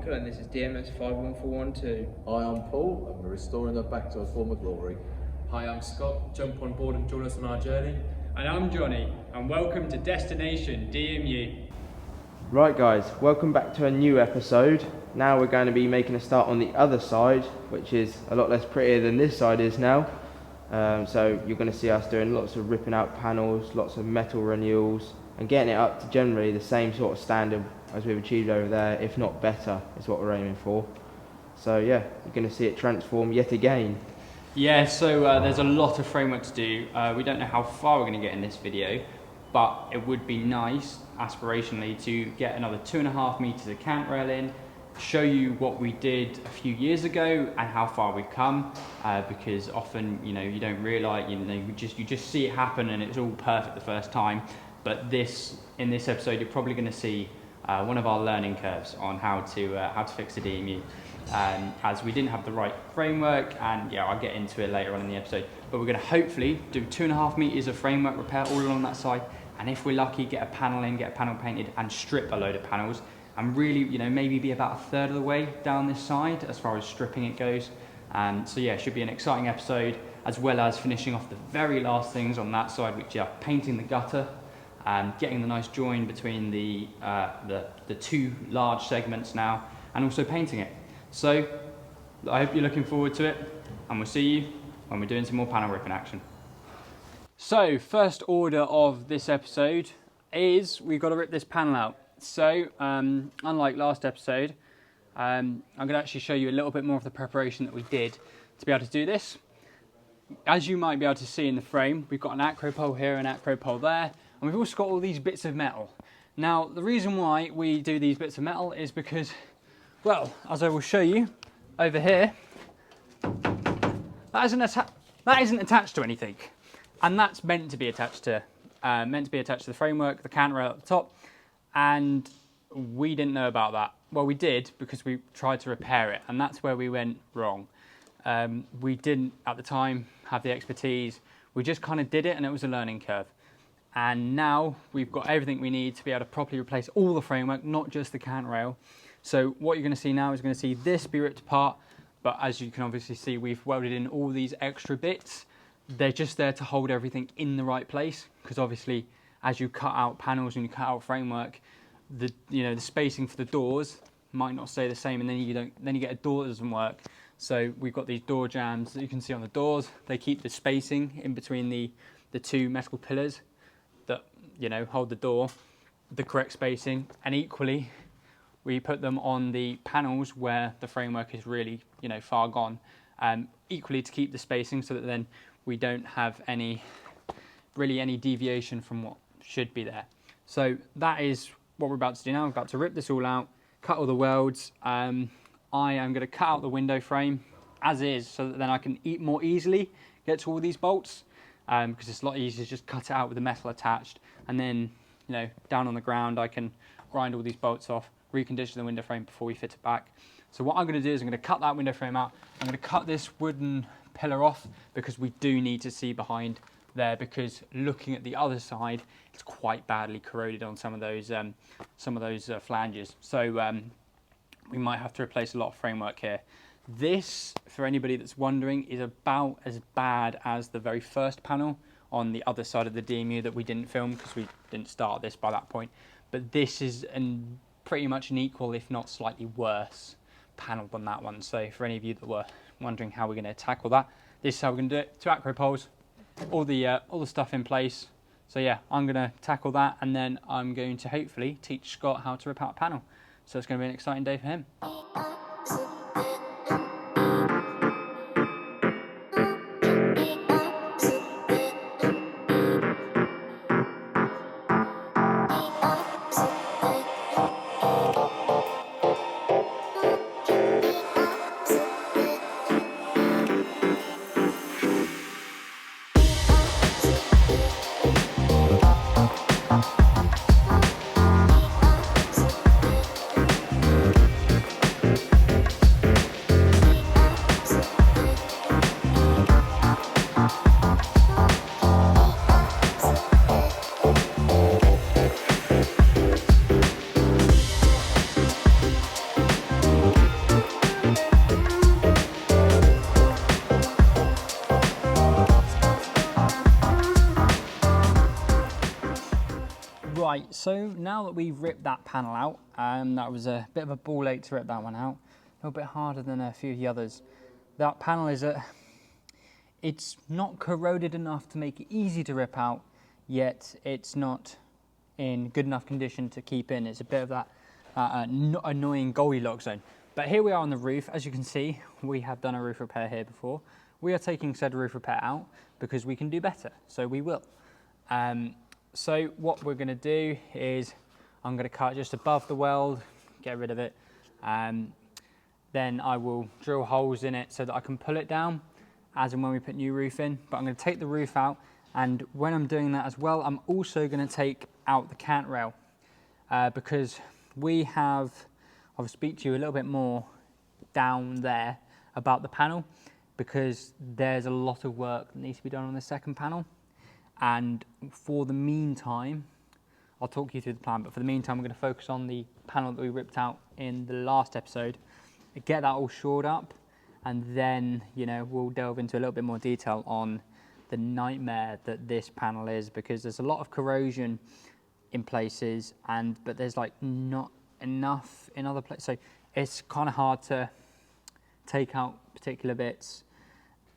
Michael and this is DMS 51412. Hi, I'm Paul and we're restoring her back to her former glory. Hi, I'm Scott. Jump on board and join us on our journey. And I'm Johnny, and welcome to Destination DMU. Right guys, welcome back to a new episode. Now we're going to be making a start on the other side, which is a lot less prettier than this side is now. So you're going to see us doing lots of ripping out panels, lots of metal renewals, and getting it up to generally the same sort of standard as we've achieved over there, if not better, is what we're aiming for. So yeah, you're going to see it transform yet again. Yeah, so there's a lot of framework to do. We don't know how far we're going to get in this video, but it would be nice, aspirationally, to get another 2.5 meters of cant rail in, show you what we did a few years ago and how far we've come, because often, you know, you don't realise, you just see it happen and it's all perfect the first time. But in this episode, you're probably going to see one of our learning curves on how to fix a DMU, as we didn't have the right framework, and yeah, I'll get into it later on in the episode. But we're going to hopefully do 2.5 meters of framework repair all along that side, and if we're lucky, get a panel in, get a panel painted, and strip a load of panels, and really, you know, maybe be about 1/3 of the way down this side as far as stripping it goes. So yeah, it should be an exciting episode, as well as finishing off the very last things on that side, which are painting the gutter, and getting the nice join between the two large segments now, and also painting it. So I hope you're looking forward to it, and we'll see you when we're doing some more panel ripping action. So first order of this episode is we've got to rip this panel out. So unlike last episode, I'm going to actually show you a little bit more of the preparation that we did to be able to do this. As you might be able to see in the frame, we've got an acro pole here, an acro pole there, and we've also got all these bits of metal. Now, the reason why we do these bits of metal is because, well, as I will show you over here, that isn't attached to anything, and that's meant to be attached to the framework, the cant rail at the top, and we didn't know about that. Well, we did, because we tried to repair it, and that's where we went wrong. We didn't at the time have the expertise. We just kind of did it, and it was a learning curve. And now we've got everything we need to be able to properly replace all the framework, not just the cant rail. So what you're going to see now is going to see this be ripped apart, but as you can obviously see, we've welded in all these extra bits. They're just there to hold everything in the right place, because obviously as you cut out panels and you cut out framework, the spacing for the doors might not stay the same, and then you get a door that doesn't work. So we've got these door jambs that you can see on the doors. They keep the spacing in between the two metal pillars that, you know, hold the door, the correct spacing, and equally we put them on the panels where the framework is really, you know, far gone, equally to keep the spacing so that then we don't have any deviation from what should be there. So that is what we're about to do now. We're about to rip this all out, cut all the welds. I am going to cut out the window frame as is, so that then I can more easily get to all these bolts, because it's a lot easier to just cut it out with the metal attached, and then, you know, down on the ground I can grind all these bolts off, recondition the window frame before we fit it back. So what I'm going to do is I'm going to cut that window frame out. I'm going to cut this wooden pillar off, because we do need to see behind there, because looking at the other side, it's quite badly corroded on some of those flanges. So we might have to replace a lot of framework here. This, for anybody that's wondering, is about as bad as the very first panel on the other side of the DMU that we didn't film because we didn't start this by that point. But this is pretty much an equal, if not slightly worse, panel than that one. So for any of you that were wondering how we're going to tackle that, this is how we're going to do it. 2 acro poles, all the stuff in place. So yeah, I'm going to tackle that, and then I'm going to hopefully teach Scott how to rip out a panel. So it's going to be an exciting day for him. Right, so now that we've ripped that panel out, that was a bit of a ball ache to rip that one out, a little bit harder than a few of the others. That panel is it's not corroded enough to make it easy to rip out, yet it's not in good enough condition to keep in. It's a bit of that annoying Goldilocks zone. But here we are on the roof. As you can see, we have done a roof repair here before. We are taking said roof repair out because we can do better, so we will. So what we're going to do is I'm going to cut just above the weld, get rid of it. Then I will drill holes in it so that I can pull it down as and when we put new roof in. But I'm going to take the roof out, and when I'm doing that as well, I'm also going to take out the cant rail because we have, I'll speak to you a little bit more down there about the panel, because there's a lot of work that needs to be done on the second panel. And for the meantime, I'll talk you through the plan, but for the meantime, we're going to focus on the panel that we ripped out in the last episode, get that all shored up, and then, you know, we'll delve into a little bit more detail on the nightmare that this panel is, because there's a lot of corrosion in places, but there's like not enough in other places. So it's kind of hard to take out particular bits,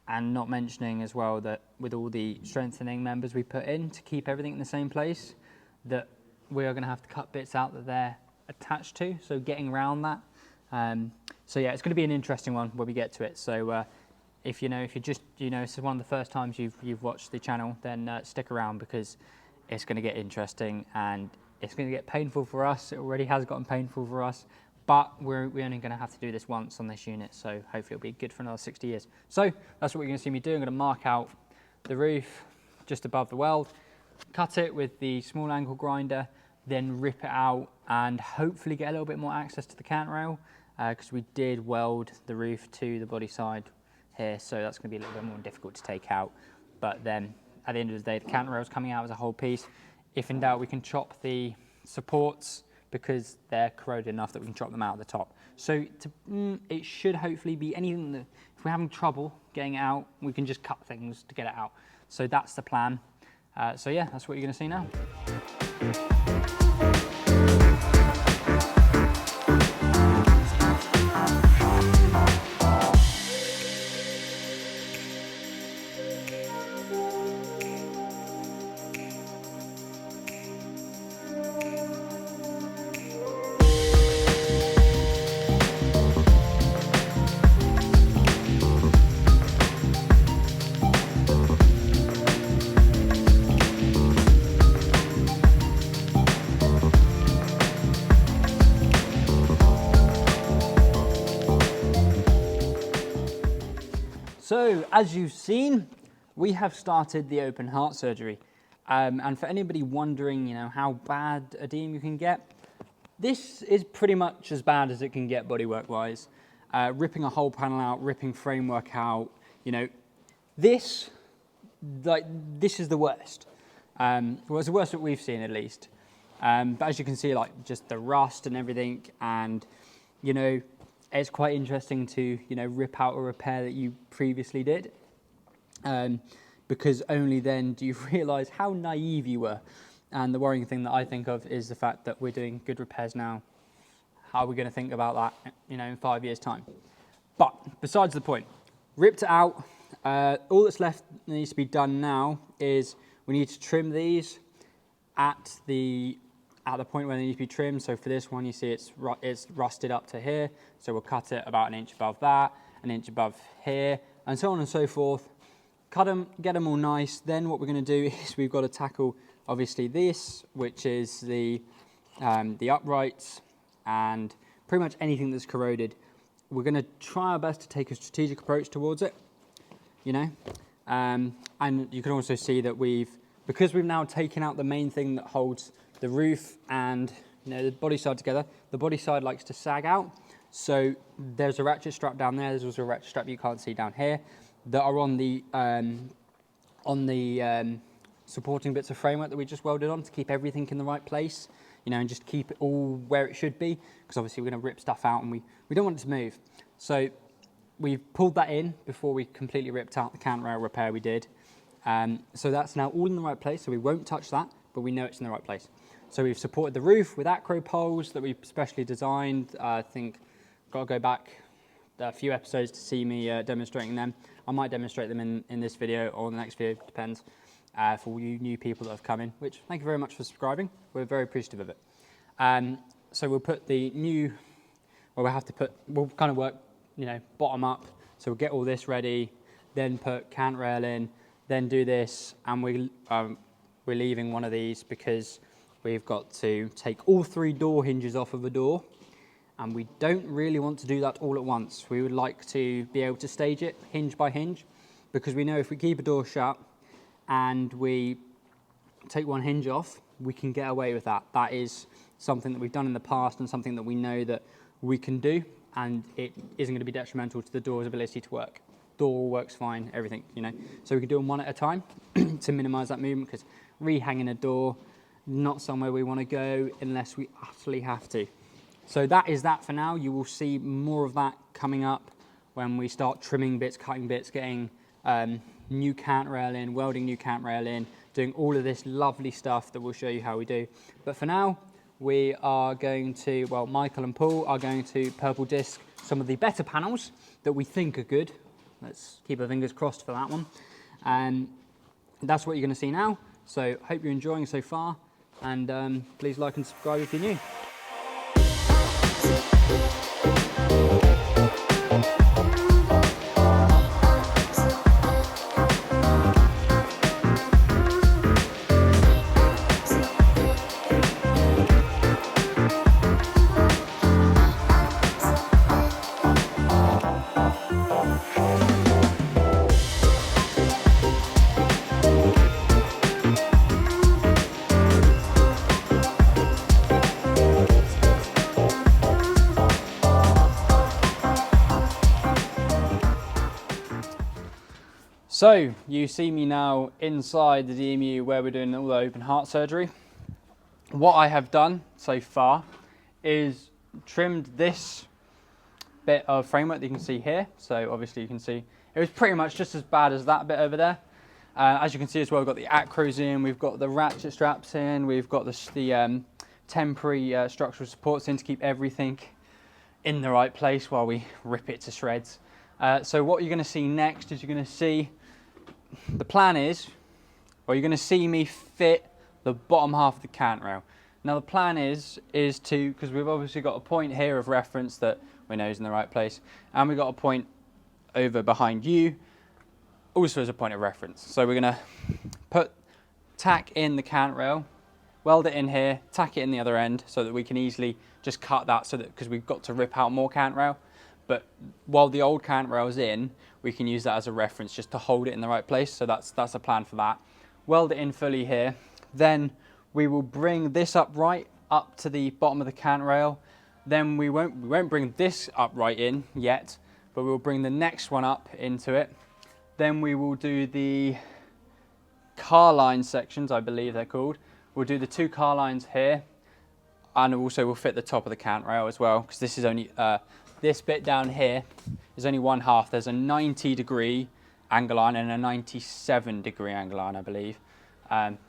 and not mentioning as well that with all the strengthening members we put in to keep everything in the same place, that we are going to have to cut bits out that they're attached to, so getting around that. So yeah, it's going to be an interesting one when we get to it. So if you're just, this is one of the first times you've watched the channel, then stick around, because it's going to get interesting and it's going to get painful for us. It already has gotten painful for us, but we're only going to have to do this once on this unit, so hopefully it'll be good for another 60 years. So that's what you're going to see me do. I'm going to mark out the roof just above the weld, cut it with the small angle grinder, then rip it out and hopefully get a little bit more access to the cant rail, because we did weld the roof to the body side here, so that's going to be a little bit more difficult to take out. But then at the end of the day, the cant rail is coming out as a whole piece. If in doubt, we can chop the supports because they're corroded enough that we can chop them out at the top. So it should hopefully be anything that, if we're having trouble getting it out, we can just cut things to get it out. So that's the plan. So yeah, that's what you're going to see now. So, as you've seen, we have started the open heart surgery. And for anybody wondering, how bad a DMU can get, this is pretty much as bad as it can get bodywork-wise. Ripping a whole panel out, ripping framework out, this is the worst. Well, it's the worst that we've seen, at least. But as you can see, just the rust and everything, and, it's quite interesting to, rip out a repair that you previously did, because only then do you realise how naive you were. And the worrying thing that I think of is the fact that we're doing good repairs now. How are we going to think about that, in 5 years' time? But besides the point, ripped it out. All that's left that needs to be done now is we need to trim these at the point where they need to be trimmed. So for this one, you see it's rusted up to here. So we'll cut it about an inch above that, an inch above here, and so on and so forth. Cut them, get them all nice. Then what we're going to do is we've got to tackle, obviously, this, which is the uprights and pretty much anything that's corroded. We're going to try our best to take a strategic approach towards it, and you can also see that because we've now taken out the main thing that holds the roof and the body side together, the body side likes to sag out. So there's a ratchet strap down there. There's also a ratchet strap you can't see down here that are on the supporting bits of framework that we just welded on to keep everything in the right place, and just keep it all where it should be, because obviously we're going to rip stuff out and we don't want it to move. So we've pulled that in before we completely ripped out the cant rail repair we did. So that's now all in the right place, so we won't touch that, but we know it's in the right place. So we've supported the roof with acro poles that we've specially designed. I think got to go back a few episodes to see me demonstrating them. I might demonstrate them in this video or the next video, depends, for all you new people that have come in, which thank you very much for subscribing. We're very appreciative of it. So we'll put the new, well, we'll kind of work, you know, bottom up. So we'll get all this ready, then put cant rail in, then do this, and we're leaving one of these because we've got to take all 3 door hinges off of a door, and we don't really want to do that all at once. We would like to be able to stage it hinge by hinge, because we know if we keep a door shut and we take one hinge off, we can get away with that. That is something that we've done in the past and something that we know that we can do, and it isn't going to be detrimental to the door's ability to work. Door works fine, everything, you know. So we can do them one at a time to minimize that movement, because rehanging a door, not somewhere we want to go unless we utterly have to. So that is that for now. You will see more of that coming up when we start trimming bits, cutting bits, getting new cant rail in, welding new cant rail in, doing all of this lovely stuff that we'll show you how we do. But for now, we are going to, well, Michael and Paul are going to purple disc some of the better panels that we think are good. Let's keep our fingers crossed for that one. And that's what you're going to see now. So hope you're enjoying so far, and please like and subscribe if you're new. So you see me now inside the DMU where we're doing all the open heart surgery. What I have done so far is trimmed this bit of framework that you can see here. So obviously you can see it was pretty much just as bad as that bit over there. As you can see as well, we've got the acros in, we've got the ratchet straps in, we've got the temporary structural supports in to keep everything in the right place while we rip it to shreds. So what you're going to see next is you're going to see, the plan is, well, you're going to see me fit the bottom half of the cant rail. Now the plan is to, because we've obviously got a point here of reference that we know is in the right place, and we've got a point over behind you also as a point of reference. So we're going to tack in the cant rail, weld it in here, tack it in the other end so that we can easily just cut that, so that, because we've got to rip out more cant rail. But while the old cant rail is in, we can use that as a reference just to hold it in the right place. So that's a plan for that. Weld it in fully here. Then we will bring this upright up to the bottom of the cant rail. Then we won't bring this upright in yet, but we'll bring the next one up into it. Then we will do the car line sections, I believe they're called. We'll do the 2 car lines here, and also we'll fit the top of the cant rail as well, because this is only this bit down here is only 1/2. There's a 90-degree angle line and a 97-degree angle line, I believe,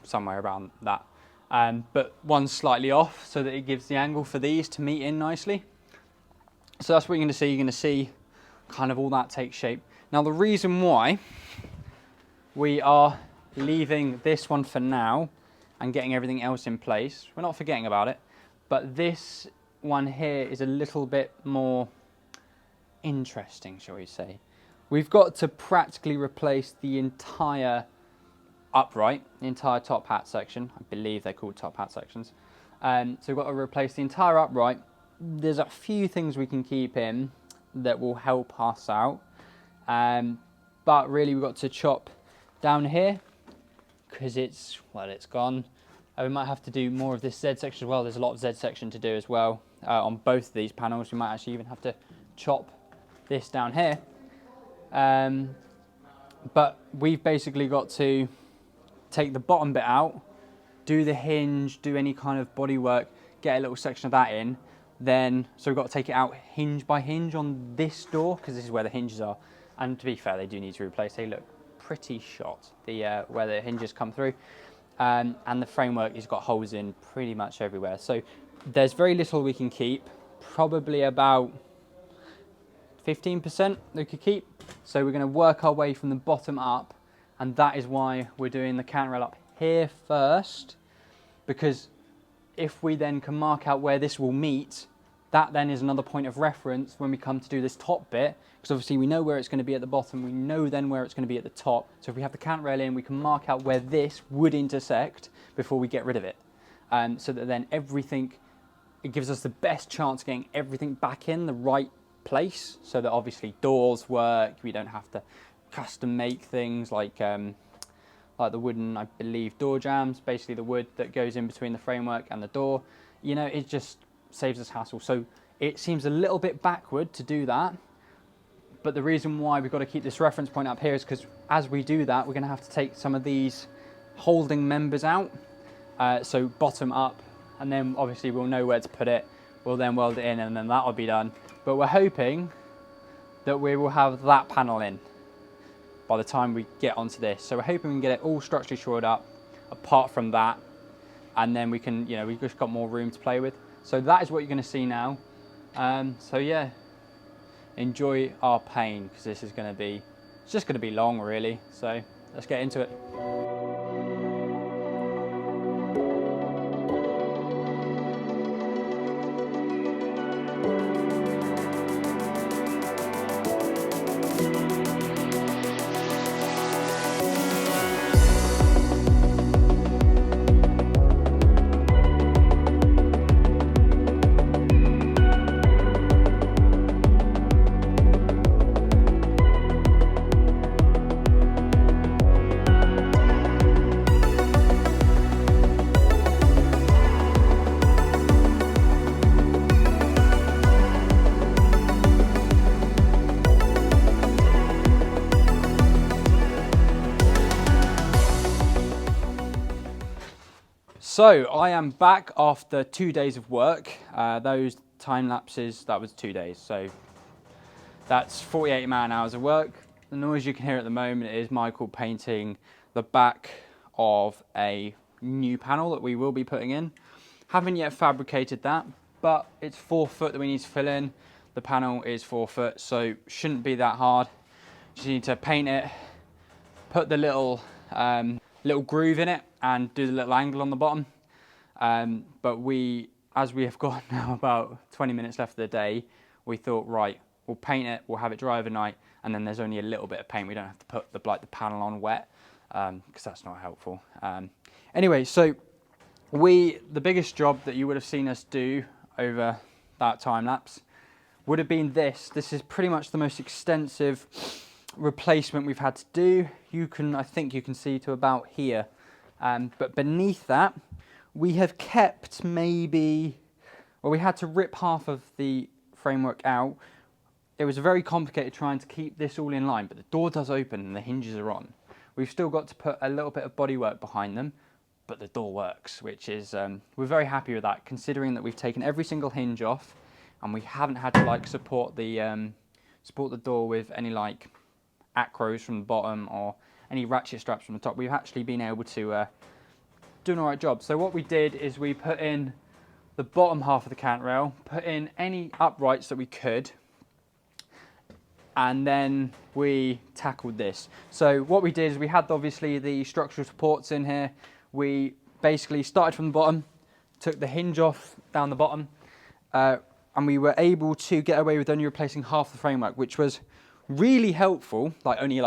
somewhere around that. But one's slightly off so that it gives the angle for these to meet in nicely. So that's what you're going to see. You're going to see kind of all that take shape. Now the reason why we are leaving this one for now and getting everything else in place, we're not forgetting about it, but this one here is a little bit more interesting, shall we say. We've got to practically replace the entire upright, the entire top hat section. I believe they're called top hat sections. So we've got to replace the entire upright. There's a few things we can keep in that will help us out. But really we've got to chop down here because it's gone. We might have to do more of this Z section as well. There's a lot of Z section to do as well on both of these panels. We might actually even have to chop this down here. But we've basically got to take the bottom bit out, do the hinge, do any kind of body work, get a little section of that in. Then, so we've got to take it out hinge by hinge on this door, because this is where the hinges are. And to be fair, they do need to replace. They look pretty shot, where the hinges come through. and the framework has got holes in pretty much everywhere. So there's very little we can keep, probably about 15% we could keep. So we're going to work our way from the bottom up, and that is why we're doing the counter rail up here first, because if we then can mark out where this will meet, that then is another point of reference when we come to do this top bit, because obviously we know where it's going to be at the bottom, we know then where it's going to be at the top. So if we have the counter rail in, we can mark out where this would intersect before we get rid of it. So that then everything, it gives us the best chance of getting everything back in the right place, so that obviously doors work, we don't have to custom make things like the wooden, I believe, door jambs, basically the wood that goes in between the framework and the door. You know, it just saves us hassle. So it seems a little bit backward to do that, but the reason why we've got to keep this reference point up here is because as we do that, we're going to have to take some of these holding members out, so bottom up, and then obviously we'll know where to put it. We'll then weld it in, and then that'll be done. But we're hoping that we will have that panel in by the time we get onto this. So we're hoping we can get it all structurally shored up apart from that, and then we can, you know, we've just got more room to play with. So that is what you're going to see now. So yeah, enjoy our pain, because this is going to be, it's just going to be long really. So let's get into it. So I am back after 2 days of work. Those time lapses, that was 2 days. So that's 48 man-hours of work. The noise you can hear at the moment is Michael painting the back of a new panel that we will be putting in. Haven't yet fabricated that, but it's 4 foot that we need to fill in. The panel is 4 foot, so shouldn't be that hard. Just need to paint it, put the little groove in it, and do the little angle on the bottom. But as we have got now about 20 minutes left of the day, we thought, right, we'll paint it, we'll have it dry overnight, and then there's only a little bit of paint. We don't have to put the panel on wet, because that's not helpful. Anyway, so the biggest job that you would have seen us do over that time lapse would have been this. This is pretty much the most extensive replacement we've had to do. I think you can see to about here. But beneath that, we have kept we had to rip half of the framework out. It was very complicated trying to keep this all in line, but the door does open and the hinges are on. We've still got to put a little bit of bodywork behind them, but the door works, which is, we're very happy with that, considering that we've taken every single hinge off and we haven't had to support the door with any acros from the bottom or any ratchet straps from the top. We've actually been able to do an alright job. So what we did is we put in the bottom half of the cant rail, put in any uprights that we could, and then we tackled this. So what we did is we had obviously the structural supports in here. We basically started from the bottom, took the hinge off down the bottom, and we were able to get away with only replacing half the framework, which was really helpful, only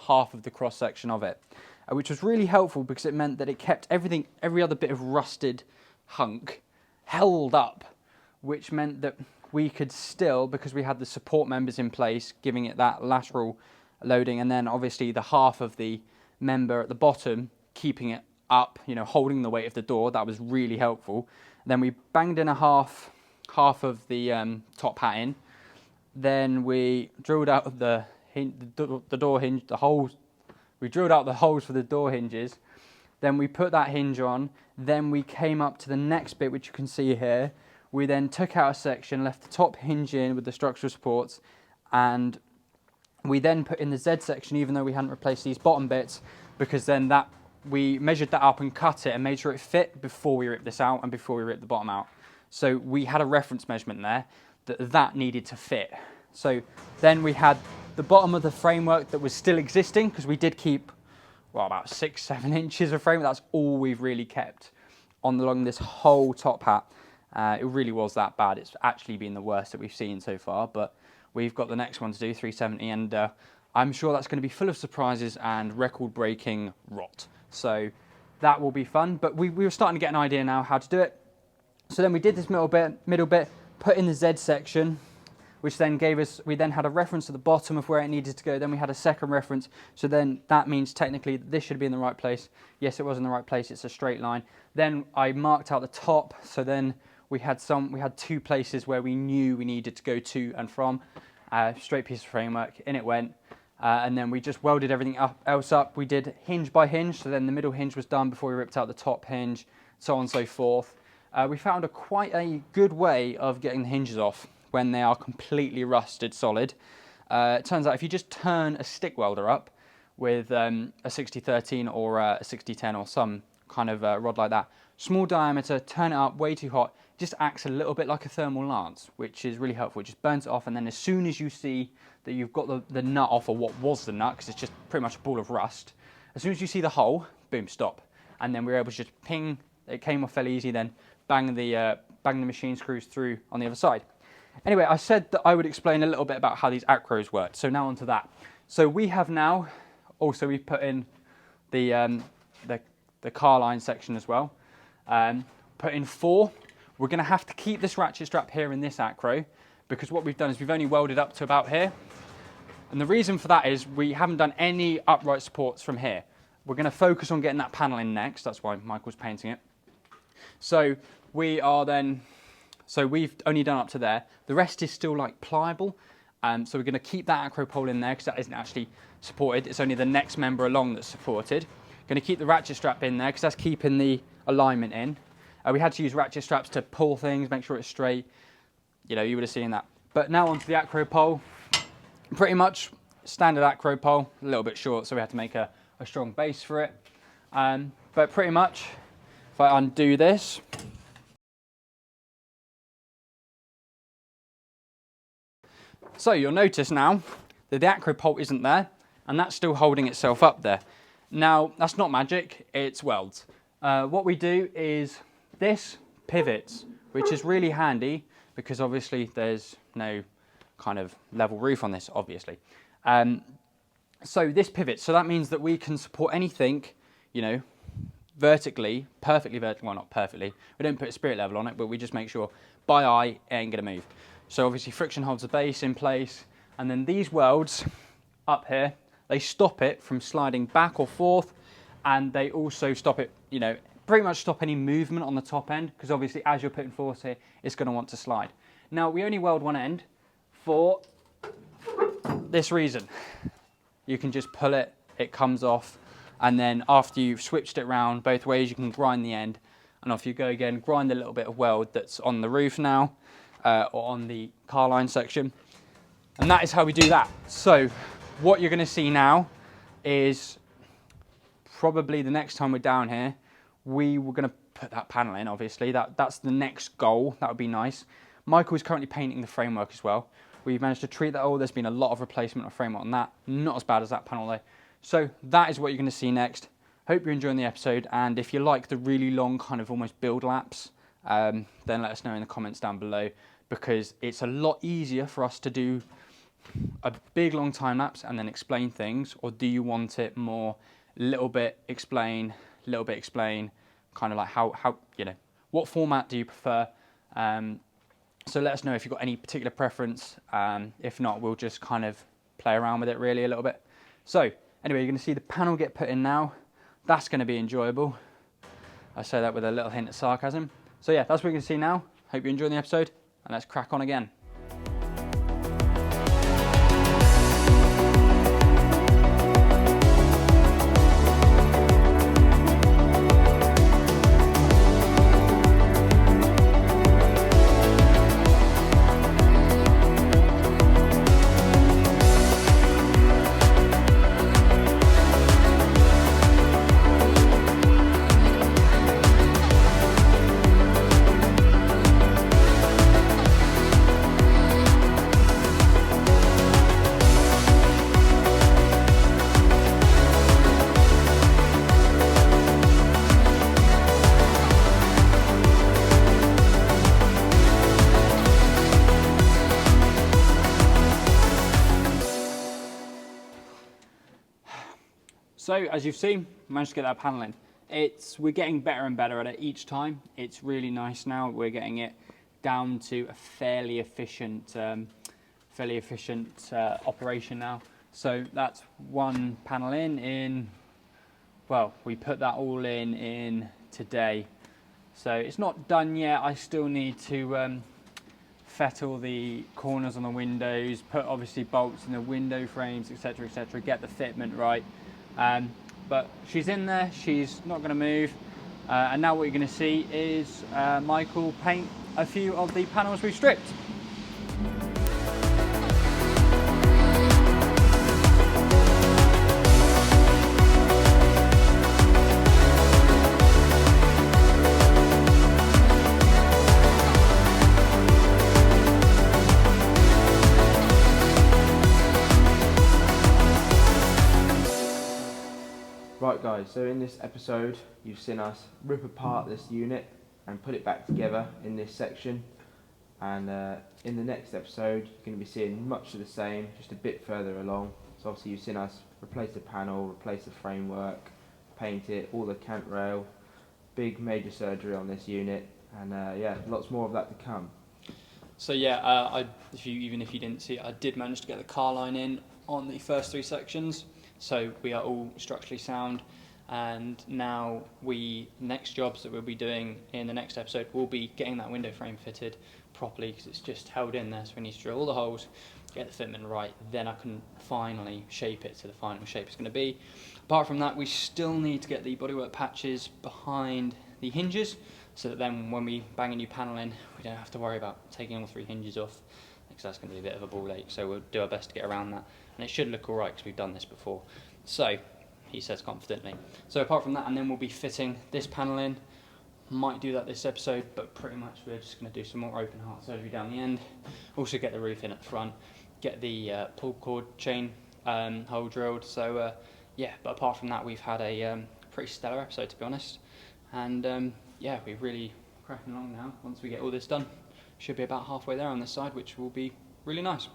half of the cross section of it, which was really helpful because it meant that it kept every other bit of rusted hunk held up, which meant that we could still, because we had the support members in place, giving it that lateral loading, and then obviously the half of the member at the bottom, keeping it up, holding the weight of the door. That was really helpful. And then we banged in a half of the top hat in. Then we drilled out the door hinge, the holes. We drilled out the holes for the door hinges. Then we put that hinge on. Then we came up to the next bit, which you can see here. We then took out a section, left the top hinge in with the structural supports, and we then put in the Z section, even though we hadn't replaced these bottom bits, because then that we measured that up and cut it and made sure it fit before we ripped this out and before we ripped the bottom out. So we had a reference measurement there that needed to fit. So then we had the bottom of the framework that was still existing, because we did keep, well, about 6-7 inches of frame. That's all we've really kept along this whole top hat. It really was that bad. It's actually been the worst that we've seen so far, but we've got the next one to do, 370, and I'm sure that's going to be full of surprises and record-breaking rot. So that will be fun, but we were starting to get an idea now how to do it. So then we did this middle bit, put in the Z section, which then gave us, we then had a reference to the bottom of where it needed to go. Then we had a second reference. So then that means technically this should be in the right place. Yes, it was in the right place. It's a straight line. Then I marked out the top. So then we had 2 places where we knew we needed to go to and from. Straight piece of framework, in it went. And then we just welded everything else up. We did hinge by hinge. So then the middle hinge was done before we ripped out the top hinge, so on and so forth. We found quite a good way of getting the hinges off when they are completely rusted solid. It turns out if you just turn a stick welder up with a 6013 or a 6010 or some kind of rod like that, small diameter, turn it up way too hot, just acts a little bit like a thermal lance, which is really helpful. It just burns it off, and then as soon as you see that you've got the nut off, or what was the nut, because it's just pretty much a ball of rust, as soon as you see the hole, boom, stop. And then we were able to just ping, it came off fairly easy, then bang the machine screws through on the other side. Anyway, I said that I would explain a little bit about how these acros work, so now onto that. So we have now, also we've put in the car line section as well, put in 4. We're going to have to keep this ratchet strap here in this acro, because what we've done is we've only welded up to about here. And the reason for that is we haven't done any upright supports from here. We're going to focus on getting that panel in next. That's why Michael's painting it. So we've only done up to there. The rest is still like pliable. So we're going to keep that acro pole in there because that isn't actually supported. It's only the next member along that's supported. Going to keep the ratchet strap in there because that's keeping the alignment in. We had to use ratchet straps to pull things, make sure it's straight. You know, you would have seen that. But now onto the acro pole. Pretty much standard acro pole, a little bit short, so we had to make a strong base for it. But pretty much, if I undo this, so you'll notice now that the acro pole isn't there, and that's still holding itself up there. Now, that's not magic, it's welds. What we do is this pivots, which is really handy because obviously there's no kind of level roof on this, obviously. So this pivots, so that means that we can support anything, you know, vertically, perfectly vertical, well, not perfectly. We don't put a spirit level on it, but we just make sure by eye it ain't gonna move. So obviously friction holds the base in place, and then these welds up here, they stop it from sliding back or forth, and they also stop it, you know, pretty much stop any movement on the top end, because obviously as you're putting force here, it's going to want to slide. Now we only weld one end for this reason. You can just pull it, it comes off, and then after you've switched it round both ways, you can grind the end, and off you go again, grind a little bit of weld that's on the roof now, or on the car line section, and that is how we do that. So what you're going to see now is probably the next time we're down here, we were going to put that panel in, obviously. That's the next goal. That would be nice. Michael is currently painting the framework as well. We've managed to treat that all. There's been a lot of replacement of framework on that. Not as bad as that panel though. So that is what you're going to see next. Hope you're enjoying the episode. And if you like the really long kind of almost build laps, then let us know in the comments down below, because it's a lot easier for us to do a big long time lapse and then explain things, or do you want it more little bit explain, kind of like how you know, what format do you prefer? So let us know if you've got any particular preference. If not, we'll just kind of play around with it really a little bit. So anyway, you're going to see the panel get put in now. That's going to be enjoyable. I say that with a little hint of sarcasm. So yeah, that's what you're going to see now. Hope you're enjoying the episode, and let's crack on again. So as you've seen, managed to get that panel in. We're getting better and better at it each time. It's really nice now. We're getting it down to a fairly efficient operation now. So that's one panel in, well, we put that all in today. So it's not done yet. I still need to fettle the corners on the windows, put obviously bolts in the window frames, etc., get the fitment right. But she's in there, she's not going to move. And now what you're going to see is Michael paint a few of the panels we've stripped. Right guys, so in this episode you've seen us rip apart this unit and put it back together in this section, and in the next episode you're going to be seeing much of the same, just a bit further along. So obviously you've seen us replace the panel, replace the framework, paint it, all the cant rail, big major surgery on this unit, and yeah, lots more of that to come. So yeah, even if you didn't see it, I did manage to get the car line in on the first 3 sections. So we are all structurally sound, and now next jobs that we'll be doing in the next episode will be getting that window frame fitted properly, because it's just held in there. So we need to drill all the holes, get the fitment right, then I can finally shape it to the final shape it's going to be. Apart from that, we still need to get the bodywork patches behind the hinges, so that then when we bang a new panel in, we don't have to worry about taking all 3 hinges off, because that's going to be a bit of a ball ache. So we'll do our best to get around that, and it should look all right because we've done this before. So he says confidently. So apart from that, and then we'll be fitting this panel in. Might do that this episode, but pretty much we're just going to do some more open heart surgery down the end. Also get the roof in at the front, get the pull cord chain hole drilled. So yeah, but apart from that, we've had a pretty stellar episode, to be honest. And yeah, we're really cracking along now. Once we get all this done, should be about halfway there on this side, which will be really nice.